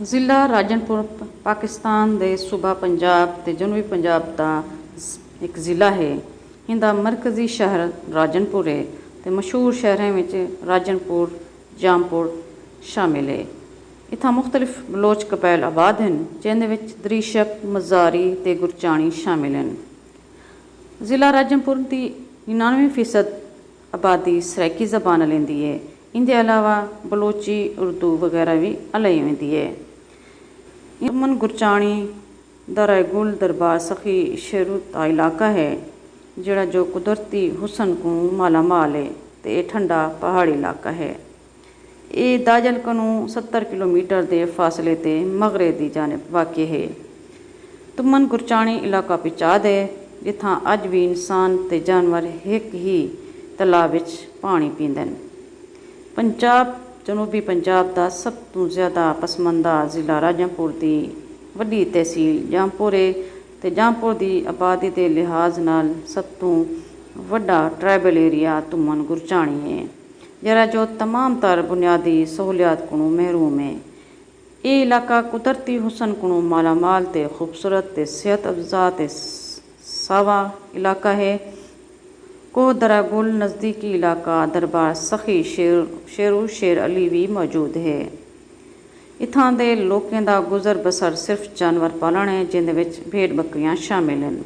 ਜ਼ਿਲ੍ਹਾ ਰਾਜਨਪੁਰ ਪਾਕਿਸਤਾਨ ਦੇ ਸੂਬਾ ਪੰਜਾਬ ਤੇ ਜਨੂਬੀ ਪੰਜਾਬ ਦਾ ਇੱਕ ਜ਼ਿਲ੍ਹਾ ਹੈ। ਇਹਦਾ ਮਰਕਜ਼ੀ ਸ਼ਹਿਰ ਰਾਜਨਪੁਰ ਹੈ ਤੇ ਮਸ਼ਹੂਰ ਸ਼ਹਿਰਾਂ ਵਿੱਚ ਰਾਜਨਪੁਰ, ਜਾਮਪੁਰ ਸ਼ਾਮਿਲ ਹੈ। ਇੱਥੇ ਮੁxtਲਿਫ ਬਲੋਚ ਕਬਾਇਲ ਆਬਾਦ ਹਨ, ਜਿਹਦੇ ਵਿੱਚ ਦਰੀਸ਼ਕ, ਮਜ਼ਾਰੀ ਤੇ ਗੁਰਚਾਣੀ ਸ਼ਾਮਿਲ ਹਨ। ਜ਼ਿਲ੍ਹਾ ਰਾਜਨਪੁਰ ਦੀ 99% ਆਬਾਦੀ ਸਰਾਇਕੀ ਜ਼ਬਾਨ ਲੈਂਦੀ ਹੈ। इनके अलावा बलोची, उर्दू वगैरह भी अलाई वेंदी है। अमन गुरचाणी दरागुल दरबार सखी शेरू का इलाका है, जिहड़ा जो कुदरती हुसन को मालामाल है ते ठंडा पहाड़ी इलाका है। ये दाजल कनू 70 किलोमीटर के फासले ते मगरे की जानिब वाक़ है। तुमन गुरचाणी इलाका पिचाद है, जिथा अज भी इंसान ते जानवर एक ही तलाब विच पानी पींदे हैं। पंजाब जनूबी पंजाब का सब तो ज़्यादा पसमंदा जिला राजनपुर की वड्डी तहसील जामपुर है ते जामपुर की आबादी के लिहाज नाल सब तो वड्डा ट्राइबल एरिया तुमन गुरचाणी है, जरा जो तमाम तर बुनियादी सहूलियात को महरूम है। ये इलाका कुदरती हुसन को मालामाल ते खूबसूरत ते सेहत अफजा ते सावा इलाका है। को दरागुल नज़दीकी इलाका दरबार सखी शेरू शेर अली भी मौजूद है। इत्थां दे लोकें दा गुज़र बसर सिर्फ जानवर पालन है, जिंदे विच भेड़ बकरियां शामिल हैं।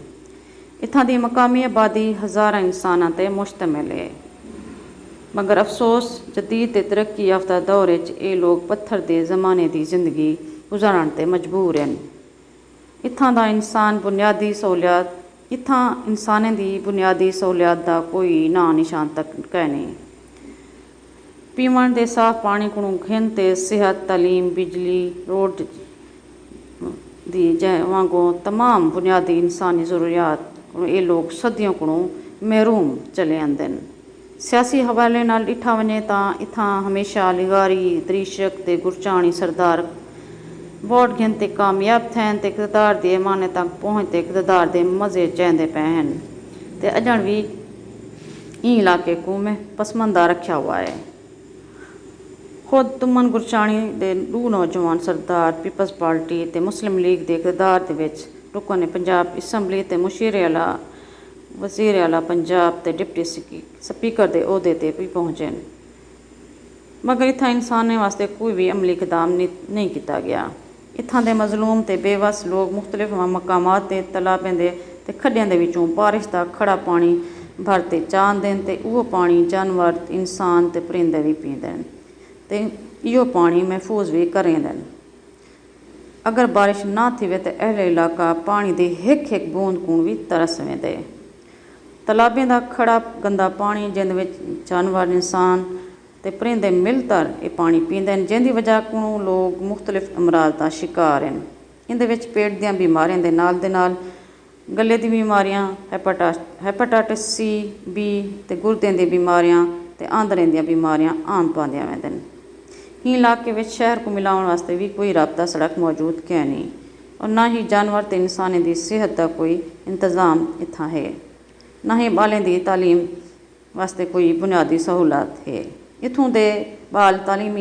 इत्थां दी मकामी आबादी हज़ारां इंसानां ते मुश्तमिल है, मगर अफसोस जदीद ते तरक्की याफ्ता दौर विच ये लोग पत्थर दे ज़माने की जिंदगी गुजारन ते मजबूर हैं। इत्थां दा इंसाने की बुनियादी सहूलियात का कोई ना निशान तक कै नहीं। पीवन के साफ पानी को घिन ते सेहत, तालीम, बिजली, रोड दी वांगू तमाम बुनियादी इंसानी जरूरियात ये लोग सदियों को महरूम चले आंदे हैं। सियासी हवाले नाल डिठा वने तां इत्थां हमेशा लिगारी, दरीशक ते गुरचाणी सरदार वोट गिनते कामयाब थियन ते इक़्तिदार की अमानत तक पहुँचते इक़्तिदार के मज़े चैंदे पे हैं ते अजण भी ई इलाके को में पसमंदा रखा हुआ है। खुद तुमन गुरचाणी के 2 नौजवान सरदार पीपल्स पार्टी ते मुस्लिम लीग के इक़्तिदार दे विच रुकन पंजाब असैंबली ते मुशीर आला वज़ीर आला पंजाब ते डिप्टी स्पीकर के अहदे ते भी पहुँचे, मगर इत्थां इंसाने वास्ते कोई भी अमली इकदाम नहीं किया गया। इत्थां दे मजलूम ते बेवस लोग मुख्तलिफ मकामात ते तलाबें दे ते खड्डियां दे विचों बारिश का खड़ा पानी भरते चाहते हैं ते वो पानी जानवर, इंसान ते परिंदे भी पींदे हैं ते इहो पानी महफूज भी करेंदे हैं। अगर बारिश ना थिवे तो अहले इलाका पानी की एक बूंद को भी तरस वेंदे। तलाबें का खड़ा गंदा पानी जिंदे विच जानवर, इंसान ते परिंदे मिलकर ये पानी पींदे हैं, जिंदी वजह को लोग मुख्तलिफ अमराज का शिकार हैं। इहदे विच पेट दी बीमारियां दे नाल गले दी बीमारियां, हैपेटाइटिस C, B ते गुर्दे दी बीमारियां ते आंदरें दी बीमारियां आम पांदियां वेंदे हैं। ही इलाके विच शहर को मिलाउण वास्ते भी कोई राबता सड़क मौजूद कै नहीं, और ना ही जानवर ते इंसानी दी सेहत का कोई इंतज़ाम इत्थां है, ना ही बालें दी तालीम वास्ते कोई बुनियादी सहूलत है। इत्थों दे बाल तालीम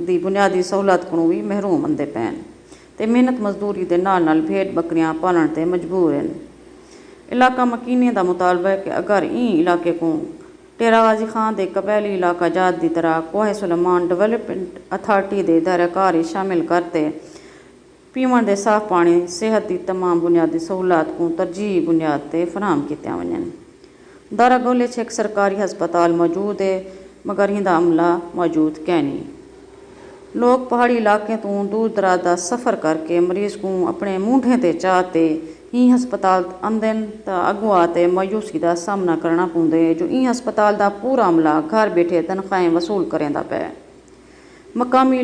दी बुनियादी सहूलत को भी महरूम आंदे पैन ते मेहनत मजदूरी के नाल भेड़ बकरियां पालन ते मजबूर हैं। इलाका मकीने का मुतालबा है कि अगर ई इलाके को डेरा गाजी खान के कबैली इलाका जात की तरह कोहे सुलेमान डेवलपमेंट अथॉरिटी के दायराकार शामिल करते पीवन के साफ पानी, सेहत की तमाम बुनियादी सहूलत को तरजीही बुनियाद पर फराहम किया वजन। दारागुल एक सरकारी हस्पताल मौजूद है, मगर इहदा अमला मौजूद कै नहीं। लोग पहाड़ी इलाके तो दूर दराज का सफ़र करके मरीज़ को अपने मूंढे ते चाहते ही हस्पताल आंदे तो अगुआ ते मायूसी का सामना करना पौंदा है, जो ई हस्पताल का पूरा अमला घर बैठे तनख्वाहें वसूल करेंदा पे। मकामी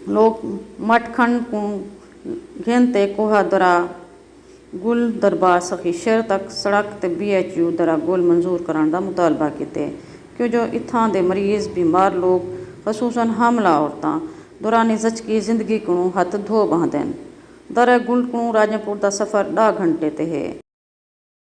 लोग मटखंड को घिनते कोहा दरा गुल दरबार सखी शेर तक सड़क ते BHU दरागुल मंजूर कराने का मुतालबा किते, क्यों जो इत्थां दे मरीज़ बीमार लोग खसूसन हामला औरतां दौरान ज़चकी जिंदगी को हथ धो बहाते हैं। दरागुल को राजनपुर का सफ़र 10 घंटे ते है।